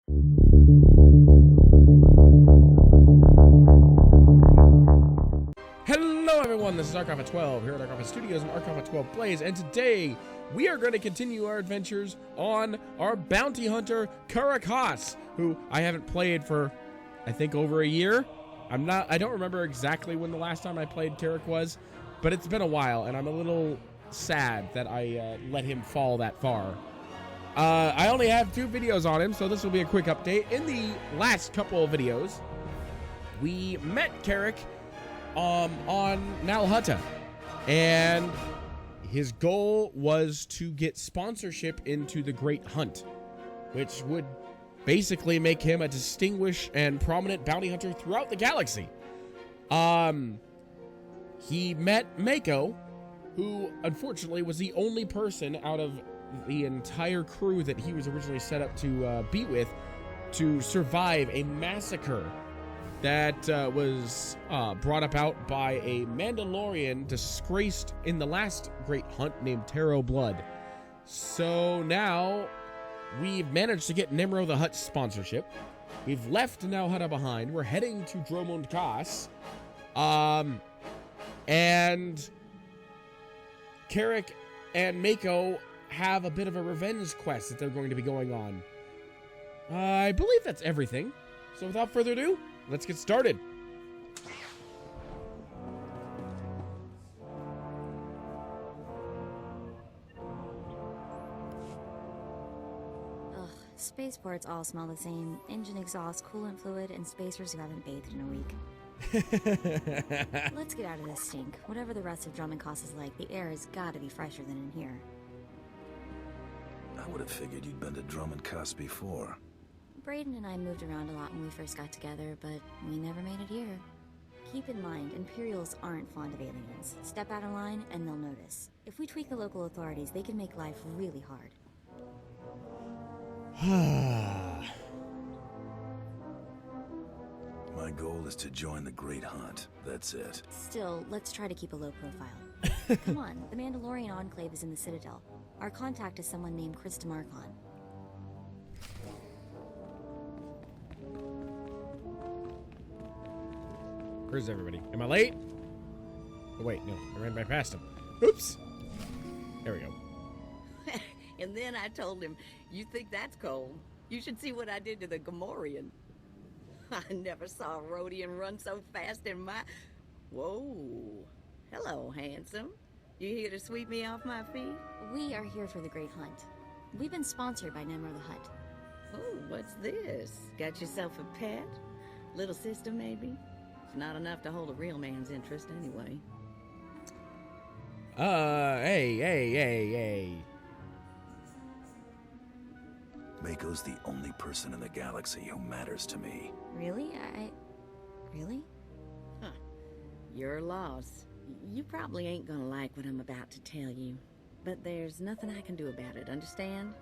Hello everyone, this is Archon 12 here at Archon Studios and Archon 12 Plays, and today we are going to continue our adventures on our bounty hunter Karakas, who I haven't played for I think over a year. I don't remember exactly when the last time I played Tarek was, but it's been a while and I'm a little sad that I let him fall that far. I only have 2 videos on him, so this will be a quick update. In the last couple of videos, we met Tarek on Nal Hutta, and his goal was to get sponsorship into the Great Hunt, which would basically make him a distinguished and prominent bounty hunter throughout the galaxy. He met Mako, who unfortunately was the only person out of the entire crew that he was originally set up to be with to survive a massacre that was brought about by a Mandalorian disgraced in the last Great Hunt named Tarro Blood. So now we've managed to get Nimro the Hutt sponsorship. We've left Nal Hutta behind. We're heading to Dromund Kaas. And Carrick and Mako have a bit of a revenge quest that they're going to be going on. I believe that's everything. So without further ado, let's get started. Ugh, spaceports all smell the same. Engine exhaust, coolant fluid, and spacers who haven't bathed in a week. Let's get out of this stink. Whatever the rest of Dromund Kaas is like, the air has got to be fresher than in here. I would have figured you'd been to Dromund Kaas before. Braden and I moved around a lot when we first got together, but we never made it here. Keep in mind, Imperials aren't fond of aliens. Step out of line and they'll notice. If we tweak the local authorities, they can make life really hard. My goal is to join the Great Hunt. That's it. Still, let's try to keep a low profile. Come on, the Mandalorian Enclave is in the Citadel. Our contact is someone named Krista Markon. Where's everybody? Am I late? Oh, wait, no. I ran right past him. Oops. There we go. And then I told him, you think that's cold? You should see what I did to the Gamorrean. I never saw a Rhodian run so fast in my... Whoa. Hello, handsome. You here to sweep me off my feet? We are here for the Great Hunt. We've been sponsored by Nimro the Hutt. Oh, what's this? Got yourself a pet? Little sister, maybe? It's not enough to hold a real man's interest anyway. Hey. Mako's the only person in the galaxy who matters to me. Really? Really? Huh. Your loss. You probably ain't gonna like what I'm about to tell you. But there's nothing I can do about it, understand?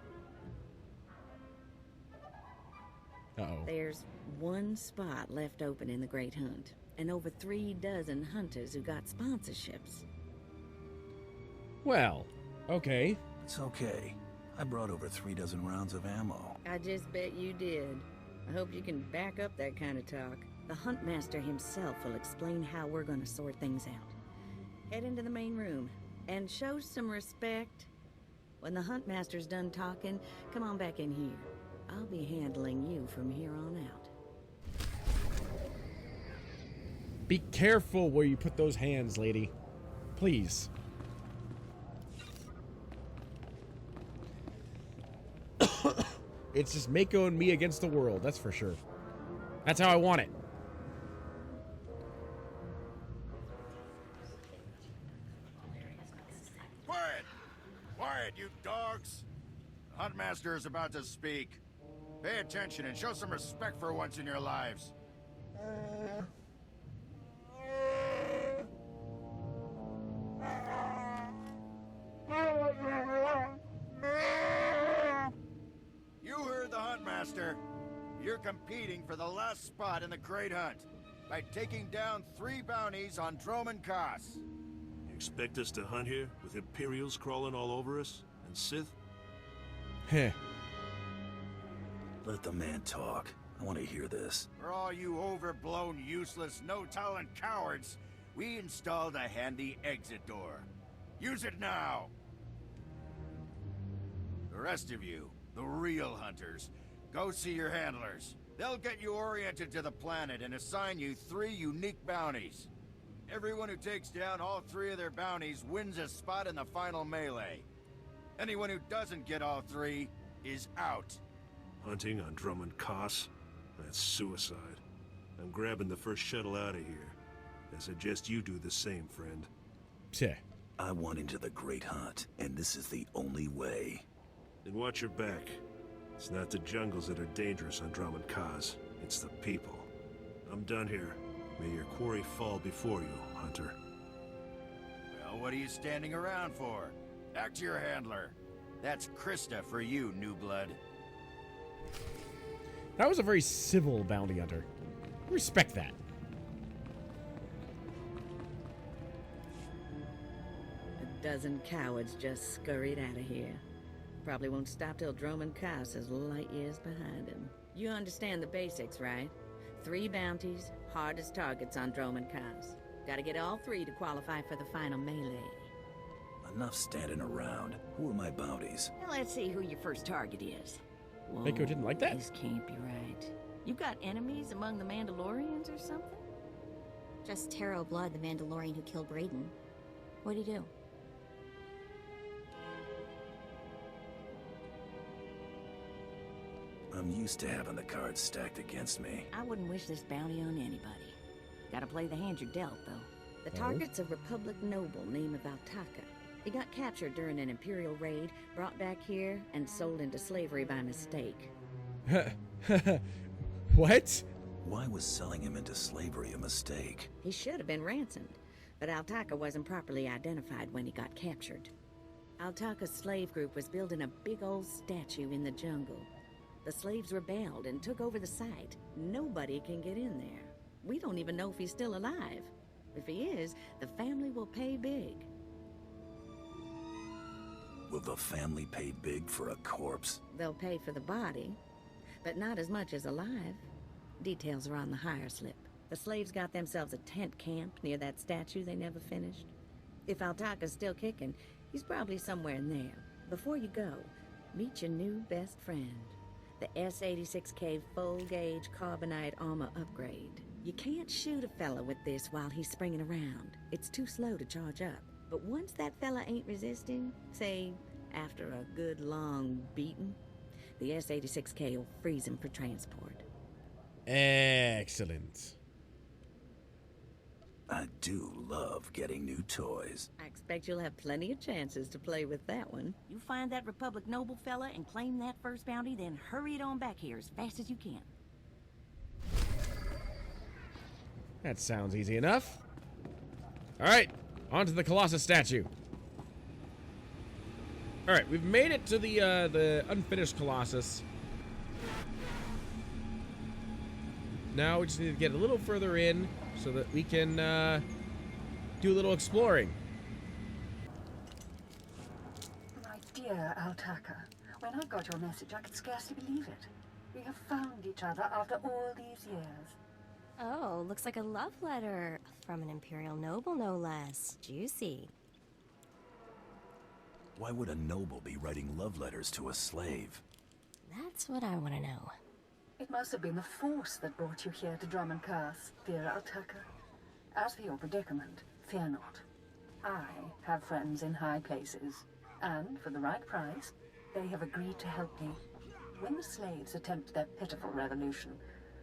Uh-oh. There's one spot left open in the Great Hunt, and over 3 dozen hunters who got sponsorships. Well, okay. It's okay. I brought over 3 dozen rounds of ammo. I just bet you did. I hope you can back up that kind of talk. The Huntmaster himself will explain how we're gonna sort things out. Head into the main room, and show some respect. When the Huntmaster's done talking, come on back in here. I'll be handling you from here on out. Be careful where you put those hands, lady. Please. It's just Mako and me against the world, that's for sure. That's how I want it. Quiet! Quiet, you dogs! The Huntmaster is about to speak. Pay attention and show some respect for once in your lives. You heard the Huntmaster. You're competing for the last spot in the Great Hunt by taking down 3 bounties on Dromund Kaas. You expect us to hunt here with Imperials crawling all over us? And Sith? Heh. Let the man talk. I want to hear this. For all you overblown, useless, no-talent cowards, we installed a handy exit door. Use it now! The rest of you, the real hunters, go see your handlers. They'll get you oriented to the planet and assign you 3 unique bounties. Everyone who takes down all 3 of their bounties wins a spot in the final melee. Anyone who doesn't get all 3 is out. Hunting on Drummond Koss? That's suicide. I'm grabbing the first shuttle out of here. I suggest you do the same, friend. Tch. I want into the Great Hunt, and this is the only way. Then watch your back. It's not the jungles that are dangerous on Drummond Koss. It's the people. I'm done here. May your quarry fall before you, Hunter. Well, what are you standing around for? Back to your handler. That's Krista for you, new blood. That was a very civil bounty hunter. Respect that. A dozen cowards just scurried out of here. Probably won't stop till Drummond Koss is light years behind him. You understand the basics, right? 3 bounties, hardest targets on Drummond Koss. Gotta get all 3 to qualify for the final melee. Enough standing around. Who are my bounties? Now let's see who your first target is. Whoa, Mako didn't like that? This can't be right. You got enemies among the Mandalorians or something? Just Tarro Blood, the Mandalorian who killed Brayden. What'd he do? I'm used to having the cards stacked against me. I wouldn't wish this bounty on anybody. Gotta play the hand you're dealt, though. The target's a Republic noble named Altaka. He got captured during an Imperial raid, brought back here, and sold into slavery by mistake. What? Why was selling him into slavery a mistake? He should have been ransomed, but Altaka wasn't properly identified when he got captured. Altaka's slave group was building a big old statue in the jungle. The slaves rebelled and took over the site. Nobody can get in there. We don't even know if he's still alive. If he is, the family will pay big. Will the family pay big for a corpse? They'll pay for the body, but not as much as alive. Details are on the hire slip. The slaves got themselves a tent camp near that statue they never finished. If Altaka's still kicking, he's probably somewhere in there. Before you go, meet your new best friend. The S-86K full-gauge carbonite armor upgrade. You can't shoot a fella with this while he's springing around. It's too slow to charge up. But once that fella ain't resisting, say, after a good long beating, the S-86K will freeze him for transport. Excellent. I do love getting new toys. I expect you'll have plenty of chances to play with that one. You find that Republic noble fella and claim that first bounty, then hurry it on back here as fast as you can. That sounds easy enough. All right, on to the Colossus statue. All right, we've made it to the unfinished Colossus. Now we just need to get a little further in so that we can do a little exploring. My dear Altaka, when I got your message, I could scarcely believe it. We have found each other after all these years. Oh, looks like a love letter from an Imperial noble, no less. Juicy. Why would a noble be writing love letters to a slave? That's what I want to know. It must have been the Force that brought you here to Drummond Curse, dear Altaka. As for your predicament, fear not. I have friends in high places, and for the right price, they have agreed to help me. When the slaves attempt their pitiful revolution,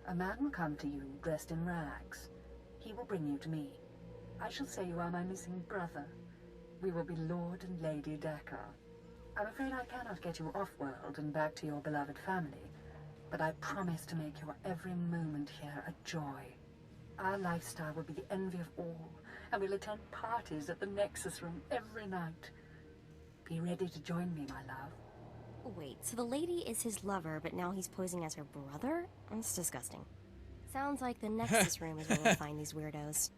a man will come to you dressed in rags. He will bring you to me. I shall say you are my missing brother. We will be Lord and Lady Dakar. I'm afraid I cannot get you off-world and back to your beloved family, but I promise to make your every moment here a joy. Our lifestyle will be the envy of all, and we'll attend parties at the Nexus Room every night. Be ready to join me, my love. Wait, so the lady is his lover, but now he's posing as her brother? That's disgusting. Sounds like the Nexus Room is where we'll find these weirdos.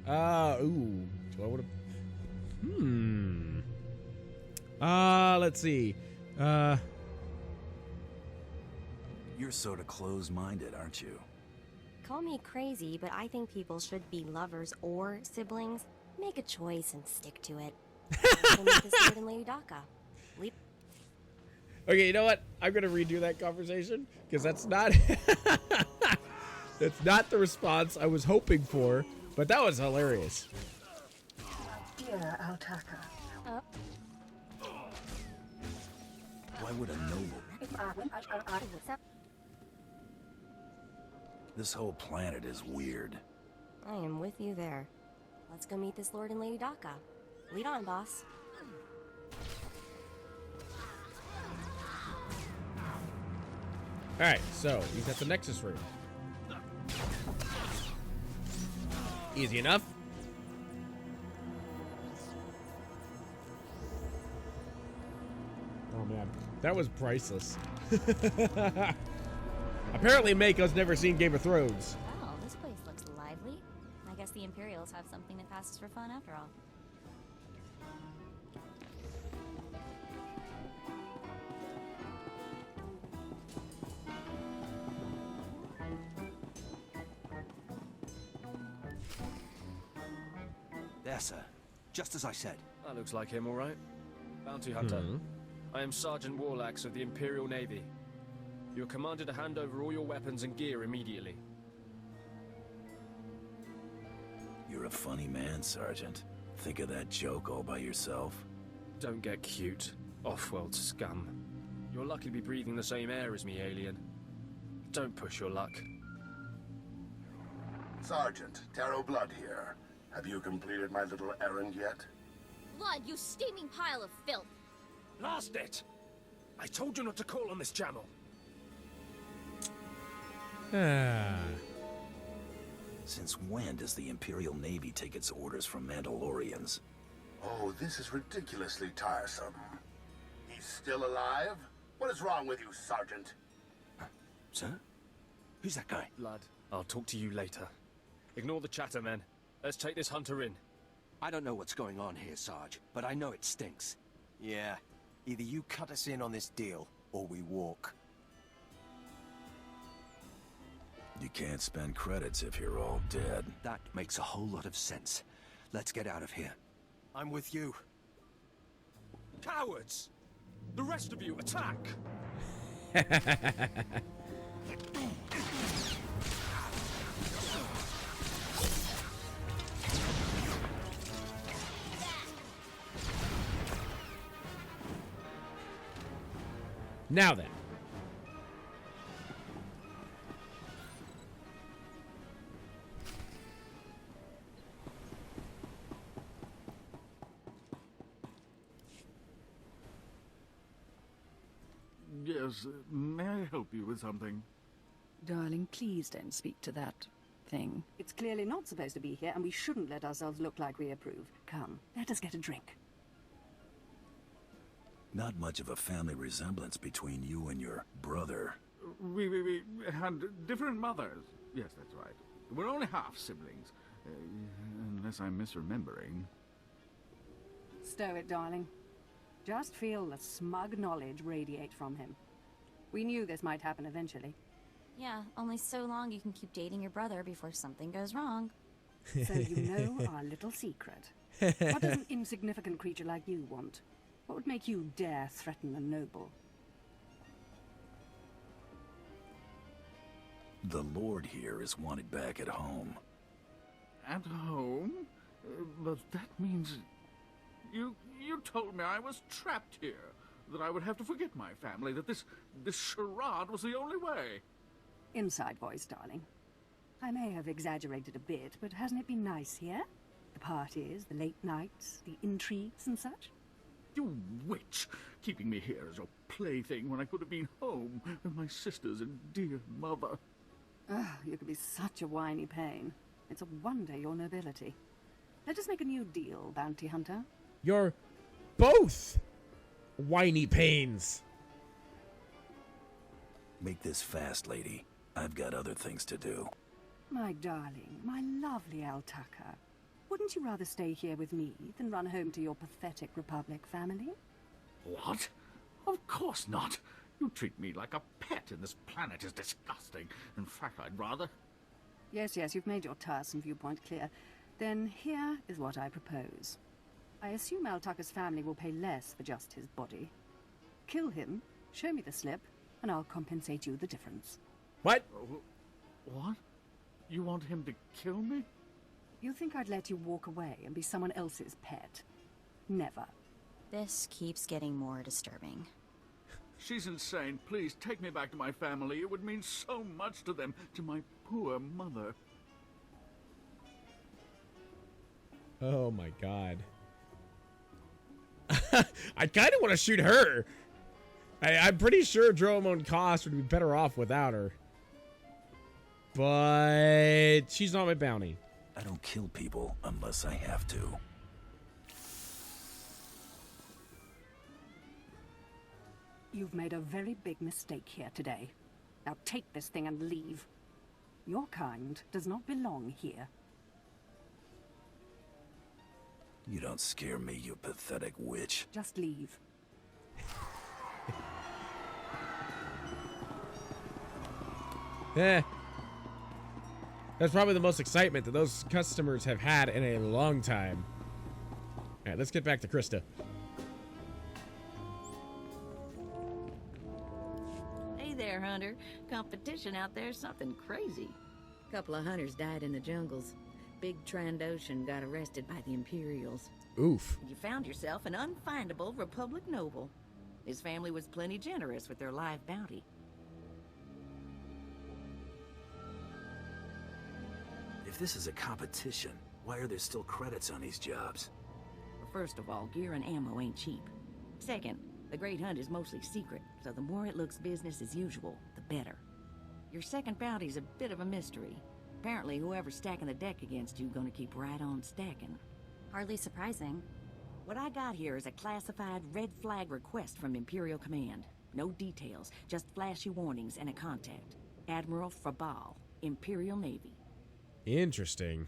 Ooh. Do I want to... Let's see. You're sort of closed-minded, aren't you? Call me crazy, but I think people should be lovers or siblings. Make a choice and stick to it. So meet this Lord and Lady Daka. Leap. Okay, you know what? I'm gonna redo that conversation because that's not that's not the response I was hoping for. But that was hilarious. Dear Altaka, Why would a noble? This whole planet is weird. I am with you there. Let's go meet this Lord and Lady Daka. Lead on, boss. Alright, so he's at the Nexus room. Easy enough. Oh man, that was priceless. Apparently Mako's never seen Game of Thrones. Well, this place looks lively. I guess the Imperials have something that passes for fun after all. There, sir. Just as I said. That looks like him, all right. Bounty hunter. Hmm. I am Sergeant Warlax of the Imperial Navy. You are commanded to hand over all your weapons and gear immediately. You're a funny man, Sergeant. Think of that joke all by yourself. Don't get cute, off-world scum. You're lucky to be breathing the same air as me, alien. Don't push your luck. Sergeant, Tarro Blood here. Have you completed my little errand yet? Blood, you steaming pile of filth! Blast it! I told you not to call on this channel. Since when does the Imperial Navy take its orders from Mandalorians? Oh, this is ridiculously tiresome. He's still alive? What is wrong with you, Sergeant? Sir? Who's that guy? Blood, I'll talk to you later. Ignore the chatter, men. Let's take this hunter in. I don't know what's going on here, Sarge, but I know it stinks. Yeah. Either you cut us in on this deal, or we walk. You can't spend credits if you're all dead. That makes a whole lot of sense. Let's get out of here. I'm with you. Cowards! The rest of you, attack! Now then. Yes, may I help you with something? Darling, please don't speak to that thing. It's clearly not supposed to be here, and we shouldn't let ourselves look like we approve. Come, let us get a drink. Not much of a family resemblance between you and your brother. We had different mothers. Yes, that's right. We're only half siblings. Unless I'm misremembering. Stow it, darling. Just feel the smug knowledge radiate from him. We knew this might happen eventually. Yeah, only so long you can keep dating your brother before something goes wrong. So you know our little secret. What does an insignificant creature like you want? What would make you dare threaten the noble? The Lord here is wanted back at home. At home? But that means... You told me I was trapped here, that I would have to forget my family, that this charade was the only way. Inside voice, darling. I may have exaggerated a bit, but hasn't it been nice here? The parties, the late nights, the intrigues and such? You witch! Keeping me here as your plaything when I could have been home with my sisters and dear mother. Oh, you could be such a whiny pain. It's a wonder your nobility. Let us make a new deal, bounty hunter. You're both whiny pains. Make this fast, lady. I've got other things to do. My darling, my lovely Altaka. Wouldn't you rather stay here with me than run home to your pathetic Republic family? What? Of course not. You treat me like a pet, and this planet is disgusting. In fact, I'd rather... Yes, you've made your tiresome viewpoint clear. Then here is what I propose. I assume Al-Tucker's family will pay less for just his body. Kill him, show me the slip, and I'll compensate you the difference. What? What? You want him to kill me? You think I'd let you walk away and be someone else's pet? Never. This keeps getting more disturbing. She's insane. Please, take me back to my family. It would mean so much to them, to my poor mother. Oh my god. I kind of want to shoot her. I'm pretty sure Dromon Koss would be better off without her. But she's not my bounty. I don't kill people unless I have to. You've made a very big mistake here today. Now take this thing and leave. Your kind does not belong here. You don't scare me, you pathetic witch. Just leave. That's probably the most excitement that those customers have had in a long time. Alright, let's get back to Krista. Hey there, Hunter. Competition out there's something crazy. A couple of hunters died in the jungles. Big Trandoshan got arrested by the Imperials. Oof. You found yourself an unfindable Republic noble. His family was plenty generous with their live bounty. If this is a competition, why are there still credits on these jobs? First of all, gear and ammo ain't cheap. Second, the Great Hunt is mostly secret, so the more it looks business as usual, the better. Your second bounty's a bit of a mystery. Apparently, whoever's stacking the deck against you gonna keep right on stacking. Hardly surprising. What I got here is a classified red flag request from Imperial Command. No details, just flashy warnings and a contact. Admiral Frabal, Imperial Navy. Interesting.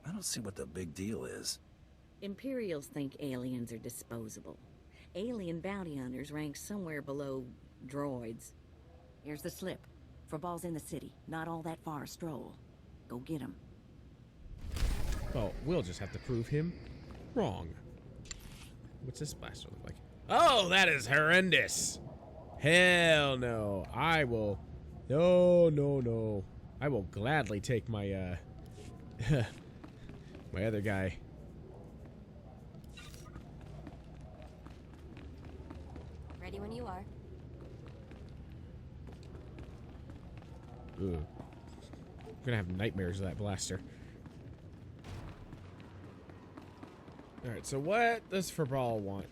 I don't see what the big deal is. Imperials think aliens are disposable. Alien bounty hunters rank somewhere below droids. Here's the slip. Frabal's in the city, not all that far a stroll. Go get him. Oh, we'll just have to prove him wrong. What's this blaster look like? Oh, that is horrendous. Hell no. I will... No. I will gladly take my, my other guy. Ready when you are. Ooh. I'm gonna have nightmares of that blaster. Alright, so what does Frabal want?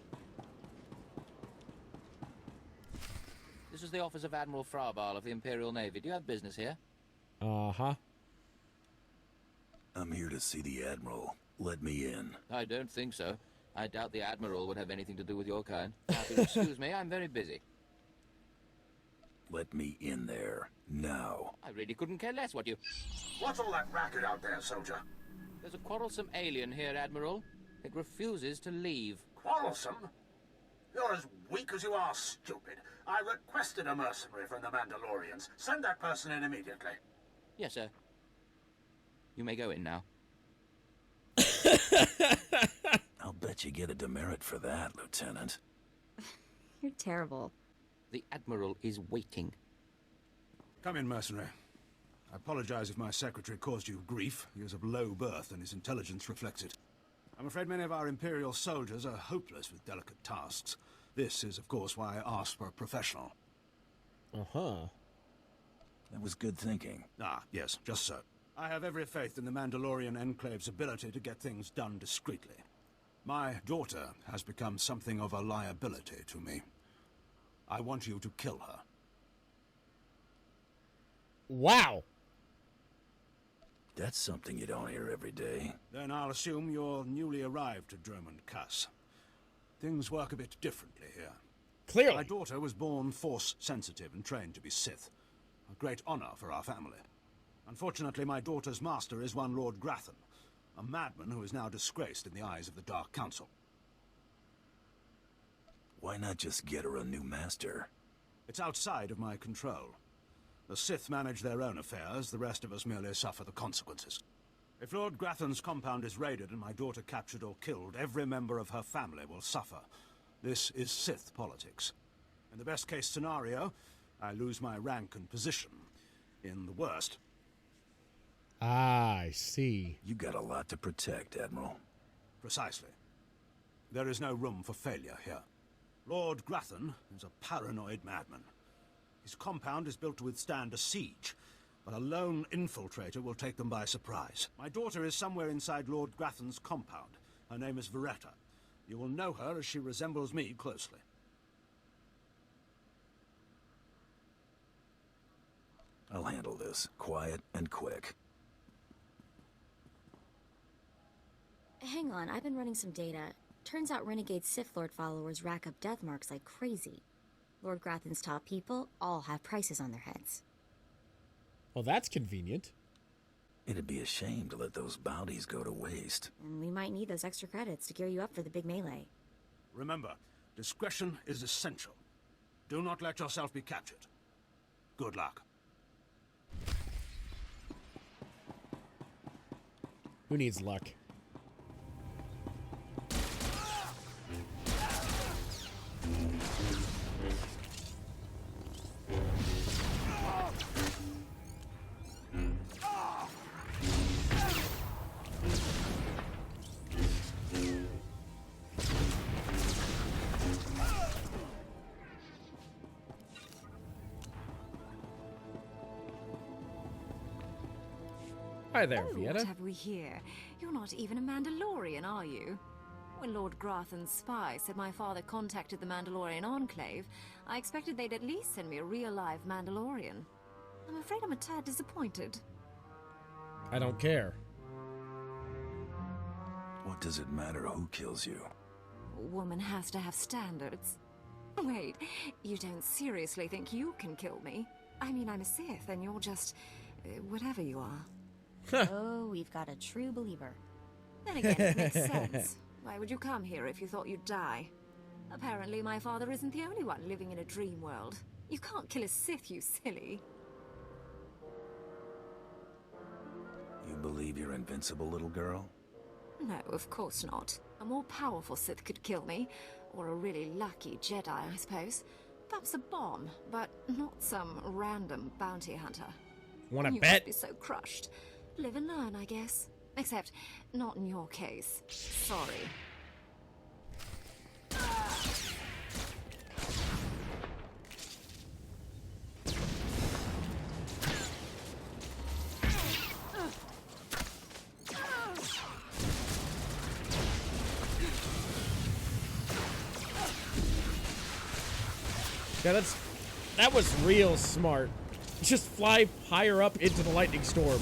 This is the office of Admiral Frabal of the Imperial Navy. Do you have business here? Uh-huh. I'm here to see the Admiral. Let me in. I don't think so. I doubt the Admiral would have anything to do with your kind. Now, if you'll excuse me, I'm very busy. Let me in there. Now. I really couldn't care less what you... What's all that racket out there, soldier? There's a quarrelsome alien here, Admiral. It refuses to leave. Quarrelsome? You're as weak as you are stupid. I requested a mercenary from the Mandalorians. Send that person in immediately. Yes, sir. You may go in now. I'll bet you get a demerit for that, Lieutenant. You're terrible. The Admiral is waiting. Come in, mercenary. I apologize if my secretary caused you grief. He is of low birth and his intelligence reflects it. I'm afraid many of our Imperial soldiers are hopeless with delicate tasks. This is, of course, why I asked for a professional. Uh-huh. That was good thinking. Ah, yes, just so. I have every faith in the Mandalorian Enclave's ability to get things done discreetly. My daughter has become something of a liability to me. I want you to kill her. Wow. That's something you don't hear every day. Then I'll assume you're newly arrived to Dromon Kaas. Things work a bit differently here. Clearly. My daughter was born Force-sensitive and trained to be Sith. A great honor for our family. Unfortunately, my daughter's master is one Lord Grathan. a madman who is now disgraced in the eyes of the Dark Council. Why not just get her a new master? It's outside of my control. The Sith manage their own affairs, the rest of us merely suffer the consequences. If Lord Grathan's compound is raided and my daughter captured or killed, every member of her family will suffer. This is Sith politics. In the best-case scenario, I lose my rank and position. In the worst... Ah, I see. You got a lot to protect, Admiral. Precisely. There is no room for failure here. Lord Grathan is a paranoid madman. His compound is built to withstand a siege, but a lone infiltrator will take them by surprise. My daughter is somewhere inside Lord Grathan's compound. Her name is Veretta. You will know her as she resembles me closely. I'll handle this. Quiet and quick. Hang on, I've been running some data. Turns out renegade Sith Lord followers rack up death marks like crazy. Lord Grathan's top people all have prices on their heads. Well, that's convenient. It'd be a shame to let those bounties go to waste. And we might need those extra credits to gear you up for the big melee. Remember, discretion is essential. Do not let yourself be captured. Good luck. Who needs luck? Hi there, Oh, Vienna. what have we here? You're not even a Mandalorian, are you? When Lord Grathan's spy said my father contacted the Mandalorian Enclave, I expected they'd at least send me a real-life Mandalorian. I'm afraid I'm a tad disappointed. I don't care. What does it matter who kills you? A woman has to have standards. Wait, you don't seriously think you can kill me? I mean, I'm a Sith, and you're just... whatever you are. Oh, we've got a true believer. Then again, it makes sense. Why would you come here if you thought you'd die? Apparently, my father isn't the only one living in a dream world. You can't kill a Sith, you silly. You believe you're invincible, little girl? No, of course not. A more powerful Sith could kill me. Or a really lucky Jedi, I suppose. Perhaps a bomb, but not some random bounty hunter. Wanna You bet? must be so crushed. Live and learn, I guess. Except, not in your case. Sorry. Yeah, that was real smart. Just fly higher up into the lightning storm.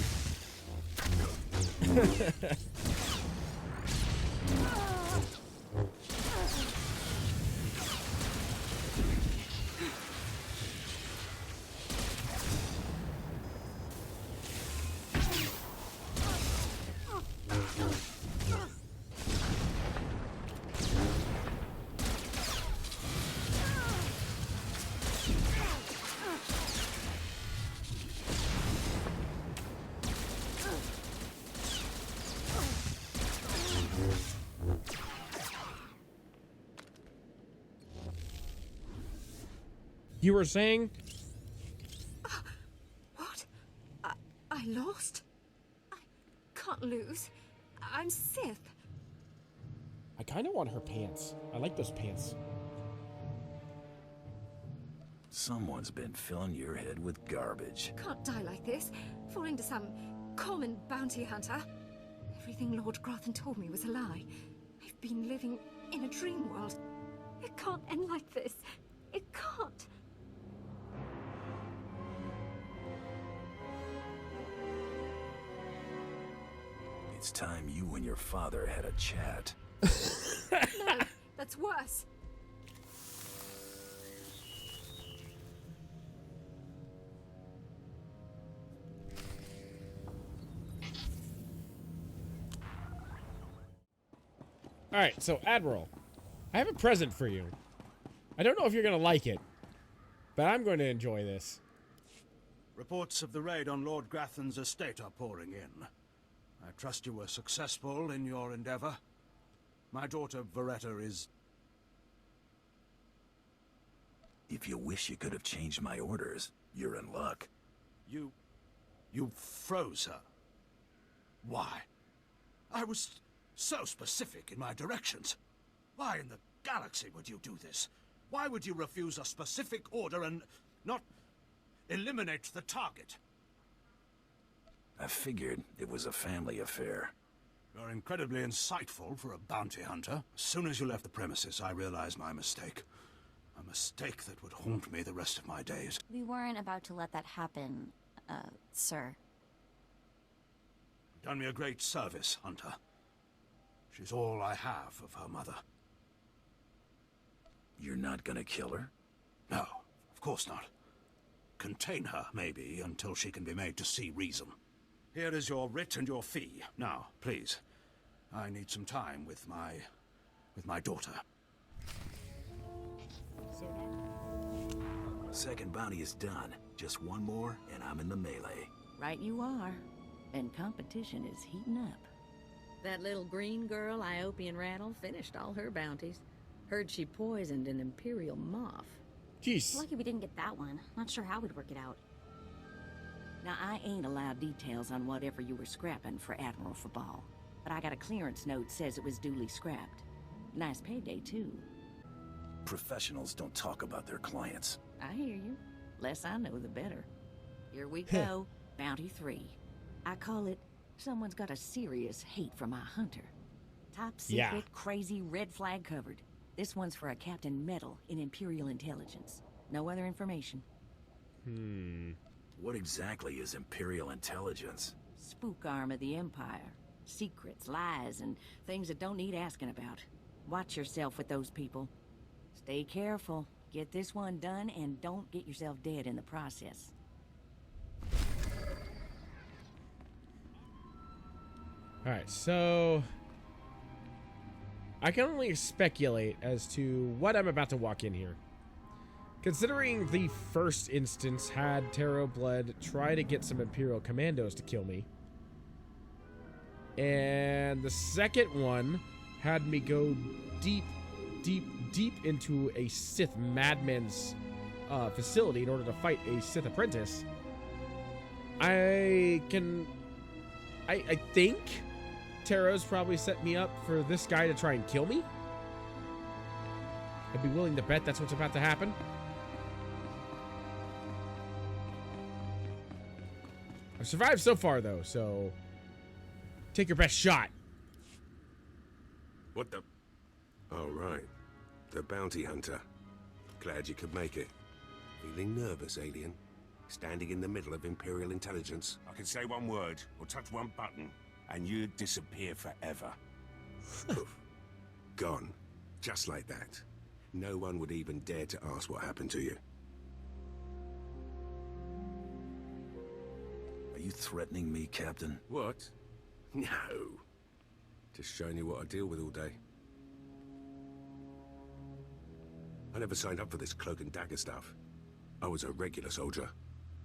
You were saying? What? I lost? I can't lose. I'm Sith. I kind of want her pants. I like those pants. Someone's been filling your head with garbage. Can't die like this, falling to some common bounty hunter. Everything Lord Grathan told me was a lie. I've been living in a dream world. It can't end like this. It can't. It's time you and your father had a chat. No, that's worse. Alright, so Admiral, I have a present for you. I don't know if you're going to like it, but I'm going to enjoy this. Reports of the raid on Lord Grathan's estate are pouring in. I trust you were successful in your endeavor. My daughter, Veretta, is... If you wish you could have changed my orders, you're in luck. You froze her. Why? I was so specific in my directions. Why in the galaxy would you do this? Why would you refuse a specific order and not eliminate the target? I figured it was a family affair. You're incredibly insightful for a bounty hunter. As soon as you left the premises, I realized my mistake. A mistake that would haunt me the rest of my days. We weren't about to let that happen, sir. You've done me a great service, Hunter. She's all I have of her mother. You're not gonna kill her? No, of course not. Contain her, maybe, until she can be made to see reason. Here is your writ and your fee. Now, please. I need some time with my daughter. Second bounty is done. Just one more, and I'm in the melee. Right you are. And competition is heating up. That little green girl, Iopian Rattle, finished all her bounties. Heard she poisoned an Imperial moth. Jeez. Lucky we didn't get that one. Not sure how we'd work it out. Now, I ain't allowed details on whatever you were scrapping for Admiral Fabal, but I got a clearance note says it was duly scrapped. Nice payday, too. Professionals don't talk about their clients. I hear you. Less I know, the better. Here we go. Bounty 3. I call it, someone's got a serious hate for my hunter. Top secret, crazy, red flag covered. This one's for a Captain Meddle in Imperial Intelligence. No other information. What exactly is Imperial Intelligence? Spook arm of the Empire. Secrets, lies, and things that don't need asking about. Watch yourself with those people. Stay careful. Get this one done, and don't get yourself dead in the process. Alright, so... I can only speculate as to what I'm about to walk in here. Considering the first instance had Tarro Blood try to get some Imperial commandos to kill me, and the second one had me go deep into a Sith madman's facility in order to fight a Sith apprentice, I think Tarro's probably set me up for this guy to try and kill me. I'd be willing to bet that's what's about to happen. I've survived so far, though, so take your best shot. What the... Oh, right. The bounty hunter. Glad you could make it. Feeling nervous, alien? Standing in the middle of Imperial Intelligence. I could say one word, or touch one button, and you'd disappear forever. Gone. Just like that. No one would even dare to ask what happened to you. Are you threatening me, Captain? What? No. Just showing you what I deal with all day. I never signed up for this cloak and dagger stuff. I was a regular soldier.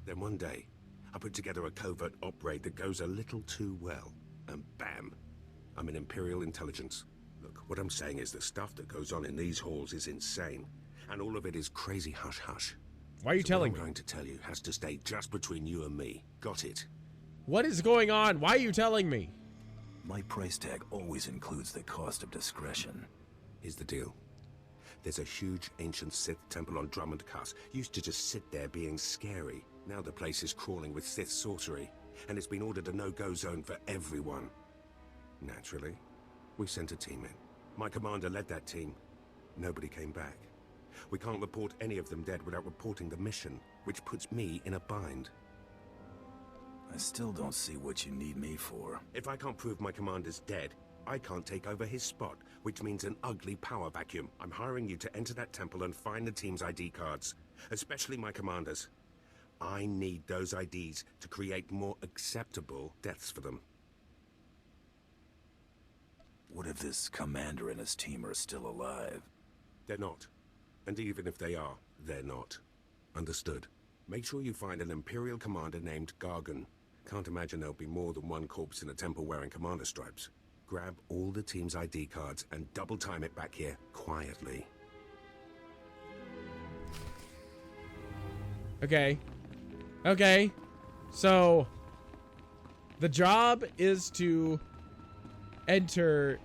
Then one day, I put together a covert op raid that goes a little too well. And bam, I'm in Imperial Intelligence. Look, what I'm saying is the stuff that goes on in these halls is insane. And all of it is crazy hush-hush. Why are you telling me? What I'm going to tell you has to stay just between you and me. Got it? What is going on? Why are you telling me? My price tag always includes the cost of discretion. Here's the deal. There's a huge ancient Sith temple on Drummond Pass. Used to just sit there being scary. Now the place is crawling with Sith sorcery. And it's been ordered a no-go zone for everyone. Naturally, we sent a team in. My commander led that team. Nobody came back. We can't report any of them dead without reporting the mission, which puts me in a bind. I still don't see what you need me for. If I can't prove my commander's dead, I can't take over his spot, which means an ugly power vacuum. I'm hiring you to enter that temple and find the team's ID cards, especially my commander's. I need those IDs to create more acceptable deaths for them. What if this commander and his team are still alive? They're not. And even if they are, they're not. Understood. Make sure you find an Imperial commander named Gargan. Can't imagine there'll be more than one corpse in a temple wearing commander stripes. Grab all the team's ID cards and double time it back here quietly. Okay. Okay. So, the job is to enter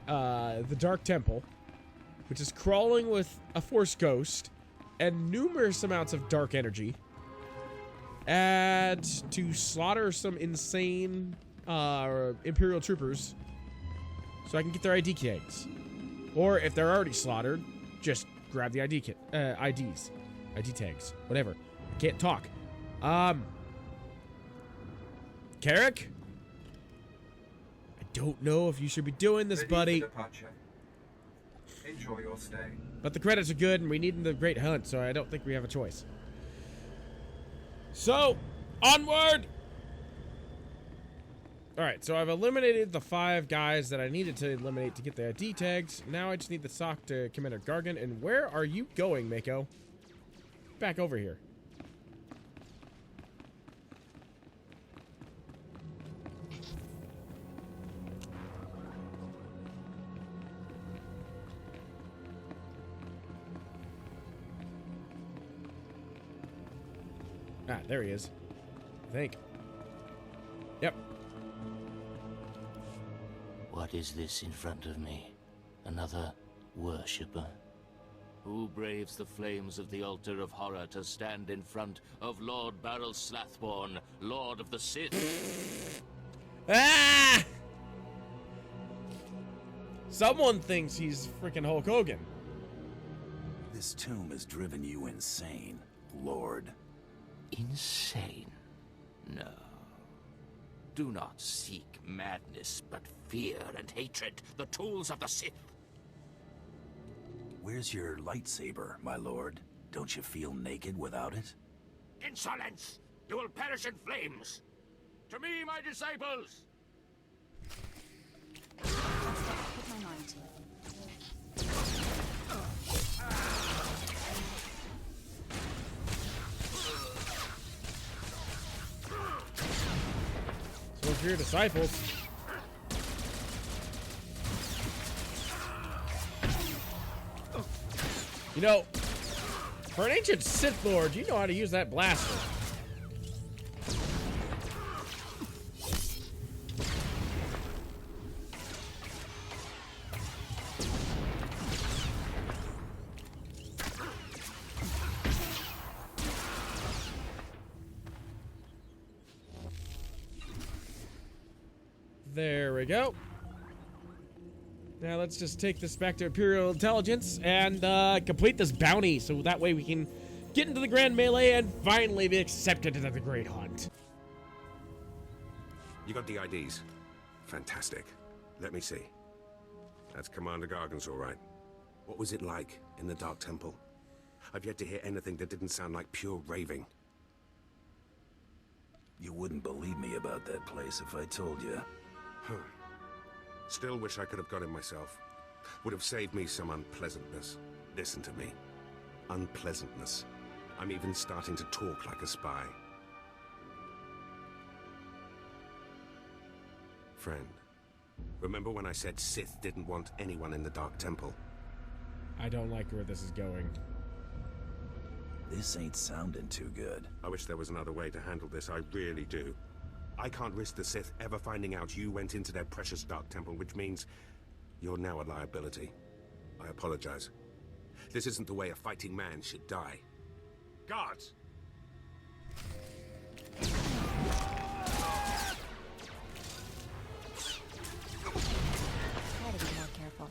the Dark Temple, which is crawling with a Force Ghost and numerous amounts of dark energy, and to slaughter some insane Imperial troopers so I can get their ID tags. Or if they're already slaughtered, just grab the ID tags, whatever. I can't talk. Carrick? I don't know if you should be doing this, buddy. Enjoy your stay. But the credits are good, and we need the Great Hunt, so I don't think we have a choice. So, onward! Alright, so I've eliminated the 5 guys that I needed to eliminate to get the ID tags. Now I just need the sock to Commander Gargan. And where are you going, Mako? Back over here. Ah, there he is. I think. Yep. What is this in front of me? Another worshipper? Who braves the flames of the altar of horror to stand in front of Lord Baral Slathborn, Lord of the Sith? Ah! Someone thinks he's freaking Hulk Hogan. This tomb has driven you insane, Lord. Insane? No. Do not seek madness, but fear and hatred, the tools of the Sith. Where's your lightsaber, my lord? Don't you feel naked without it? Insolence! You will perish in flames! To me, my disciples! That's what I put my mind to. So for your disciples. You know, for an ancient Sith Lord, you know how to use that blaster. There we go. Now let's just take this back to Imperial Intelligence and complete this bounty so that way we can get into the Grand Melee and finally be accepted into the Great Hunt. You got the IDs? Fantastic. Let me see. That's Commander Gargan's all right. What was it like in the Dark Temple? I've yet to hear anything that didn't sound like pure raving. You wouldn't believe me about that place if I told you. Huh. Still wish I could have got him myself. Would have saved me some unpleasantness. Listen to me. Unpleasantness. I'm even starting to talk like a spy. Friend, remember when I said Sith didn't want anyone in the Dark Temple? I don't like where this is going. This ain't sounding too good. I wish there was another way to handle this, I really do. I can't risk the Sith ever finding out you went into their precious Dark Temple, which means you're now a liability. I apologize. This isn't the way a fighting man should die. Guards! Try to be more careful.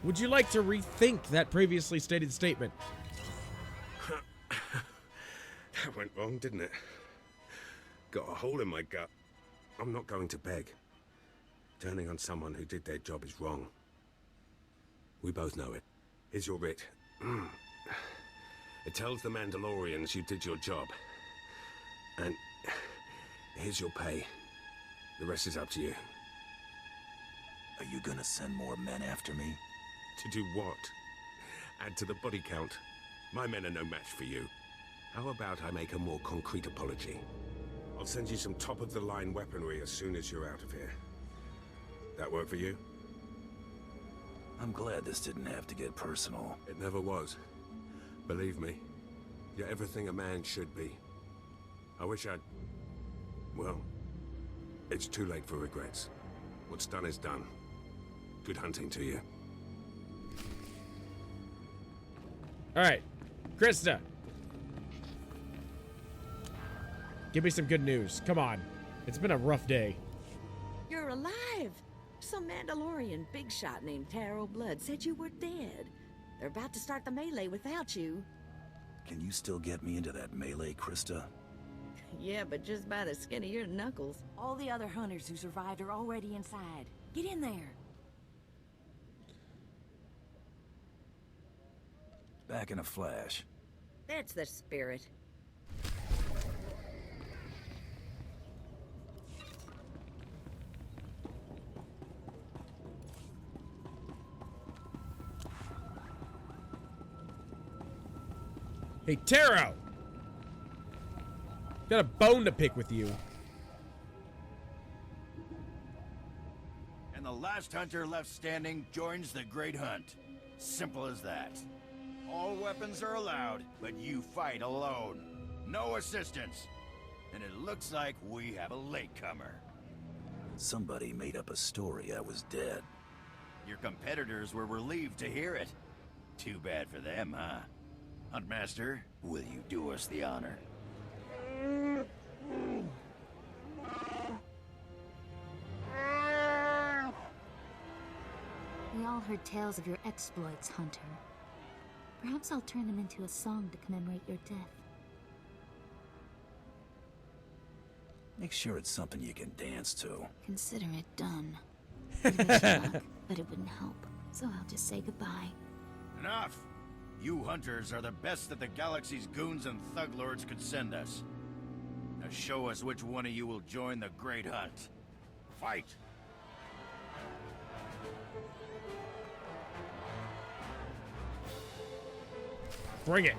Would you like to rethink that previously stated statement? That went wrong, didn't it? Got a hole in my gut. I'm not going to beg. Turning on someone who did their job is wrong. We both know it. Here's your writ. It tells the Mandalorians you did your job. And here's your pay. The rest is up to you. Are you gonna send more men after me? To do what? Add to the body count. My men are no match for you. How about I make a more concrete apology? I'll send you some top-of-the-line weaponry as soon as you're out of here. That work for you? I'm glad this didn't have to get personal. It never was. Believe me, you're everything a man should be. I wish I'd... Well, it's too late for regrets. What's done is done. Good hunting to you. Alright, Krista. Give me some good news. Come on. It's been a rough day. You're alive! Some Mandalorian big shot named Tarro Blood said you were dead. They're about to start the melee without you. Can you still get me into that melee, Krista? Yeah, but just by the skin of your knuckles. All the other hunters who survived are already inside. Get in there. Back in a flash. That's the spirit. Hey, Tarro! Got a bone to pick with you. And the last hunter left standing joins the Great Hunt. Simple as that. All weapons are allowed, but you fight alone. No assistance. And it looks like we have a latecomer. Somebody made up a story I was dead. Your competitors were relieved to hear it. Too bad for them, huh? Huntmaster, will you do us the honor? We all heard tales of your exploits, Hunter. Perhaps I'll turn them into a song to commemorate your death. Make sure it's something you can dance to. Consider it done. I'd wish you luck, but it wouldn't help. So I'll just say goodbye. Enough! You hunters are the best that the galaxy's goons and thug lords could send us. Now show us which one of you will join the Great Hunt. Fight! Bring it.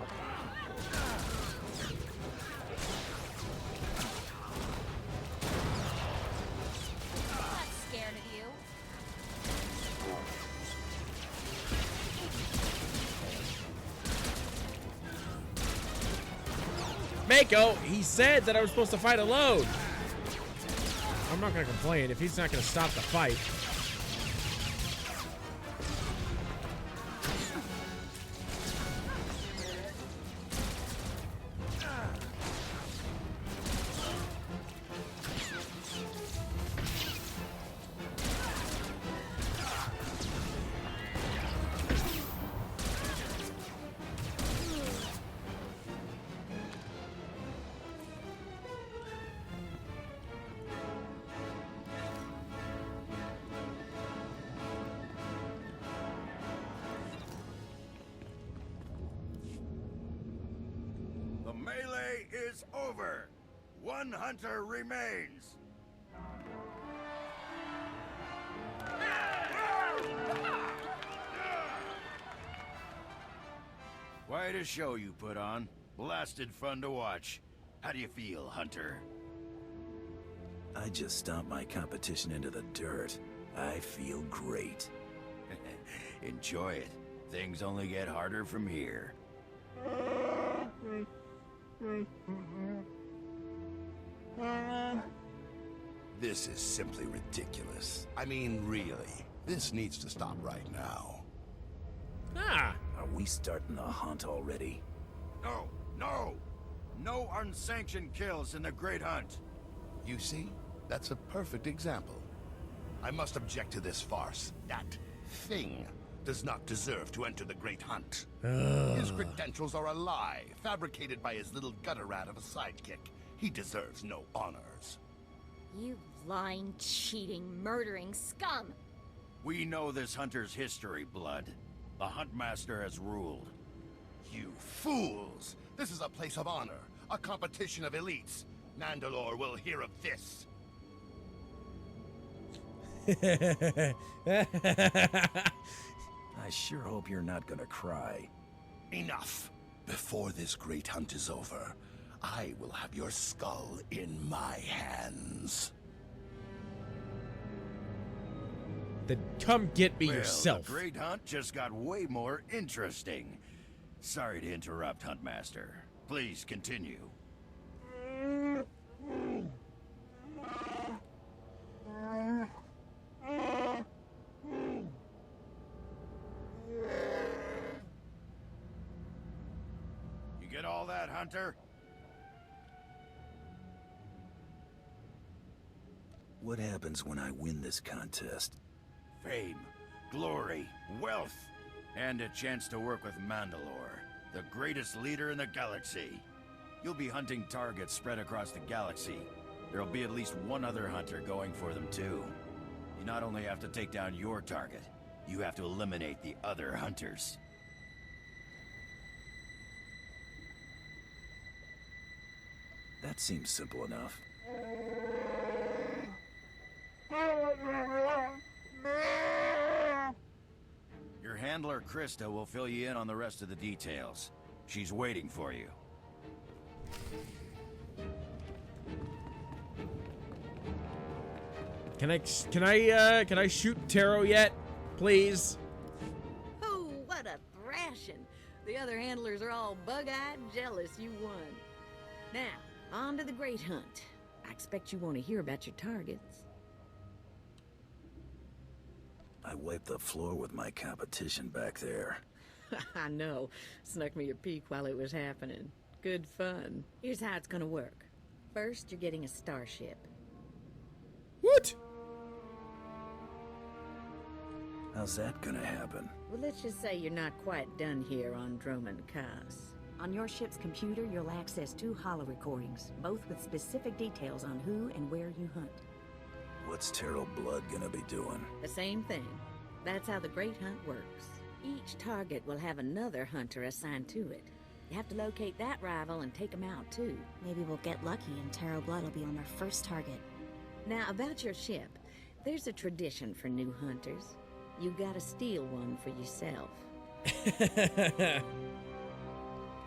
I'm not scared of you. Mako, he said that I was supposed to fight alone. I'm not gonna complain if he's not gonna stop the fight. The melee is over. One hunter remains. Quite a show you put on. Blasted fun to watch. How do you feel, Hunter? I just stomped my competition into the dirt. I feel great. Enjoy it. Things only get harder from here. This is simply ridiculous. I mean, really. This needs to stop right now. Ah! Are we starting the hunt already? No, no! No unsanctioned kills in the Great Hunt. You see? That's a perfect example. I must object to this farce. That thing does not deserve to enter the Great Hunt. Ugh. His credentials are a lie, fabricated by his little gutter rat of a sidekick. He deserves no honors. You lying, cheating, murdering scum! We know this hunter's history, Blood. The Huntmaster has ruled. You fools! This is a place of honor, a competition of elites. Mandalore will hear of this. I sure hope you're not gonna cry. Enough. Before this great hunt is over, I will have your skull in my hands. Then come get me Well, yourself. The Great Hunt just got way more interesting. Sorry to interrupt, Huntmaster. Please continue. You get all that, Hunter? What happens when I win this contest? Fame, glory, wealth, and a chance to work with Mandalore, the greatest leader in the galaxy. You'll be hunting targets spread across the galaxy. There'll be at least one other hunter going for them too. You not only have to take down your target, you have to eliminate the other hunters. That seems simple enough. Your handler, Krista, will fill you in on the rest of the details. She's waiting for you. Can I shoot Tarro yet, please? Oh, what a thrashing. The other handlers are all bug-eyed jealous you won. Now, on to the Great Hunt. I expect you want to hear about your targets. I wiped the floor with my competition back there. I know. Snuck me a peek while it was happening. Good fun. Here's how it's gonna work. First, you're getting a starship. What? How's that gonna happen? Well, let's just say you're not quite done here on Dromund Kaas. On your ship's computer, you'll access 2 holo recordings, both with specific details on who and where you hunt. What's Tarro Blood gonna be doing? The same thing. That's how the Great Hunt works. Each target will have another hunter assigned to it. You have to locate that rival and take him out, too. Maybe we'll get lucky and Tarro Blood will be on our first target. Now, about your ship, there's a tradition for new hunters. You gotta steal one for yourself.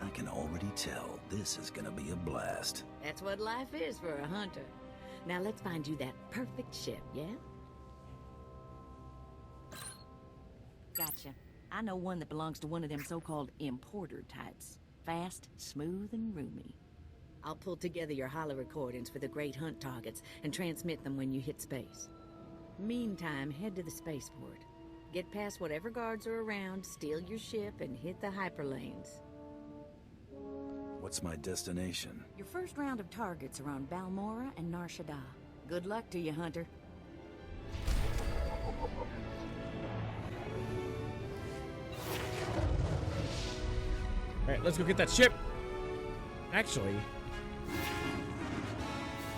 I can already tell this is gonna be a blast. That's what life is for a hunter. Now let's find you that perfect ship, yeah? Gotcha. I know one that belongs to one of them so-called importer types. Fast, smooth, and roomy. I'll pull together your holo recordings for the Great Hunt targets and transmit them when you hit space. Meantime, head to the spaceport. Get past whatever guards are around, steal your ship, and hit the hyperlanes. What's my destination? Your first round of targets are on Balmora and Nar Shaddaa. Good luck to you, Hunter. Alright, let's go get that ship. Actually,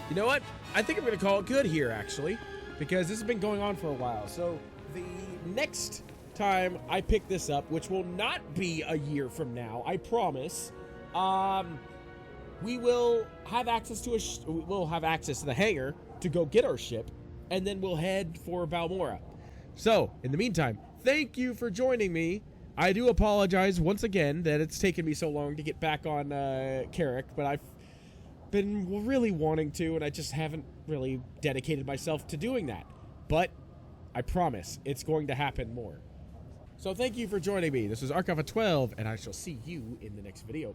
you know what? I think I'm going to call it good here, actually, because this has been going on for a while. So the next time I pick this up, which will not be a year from now, I promise, we will have access to we'll have access to the hangar to go get our ship, and then we'll head for Balmora. So, in the meantime, thank you for joining me. I do apologize once again that it's taken me so long to get back on Carrick, but I've been really wanting to, and I just haven't really dedicated myself to doing that. But I promise it's going to happen more. So thank you for joining me. This is Archive of 12, and I shall see you in the next video.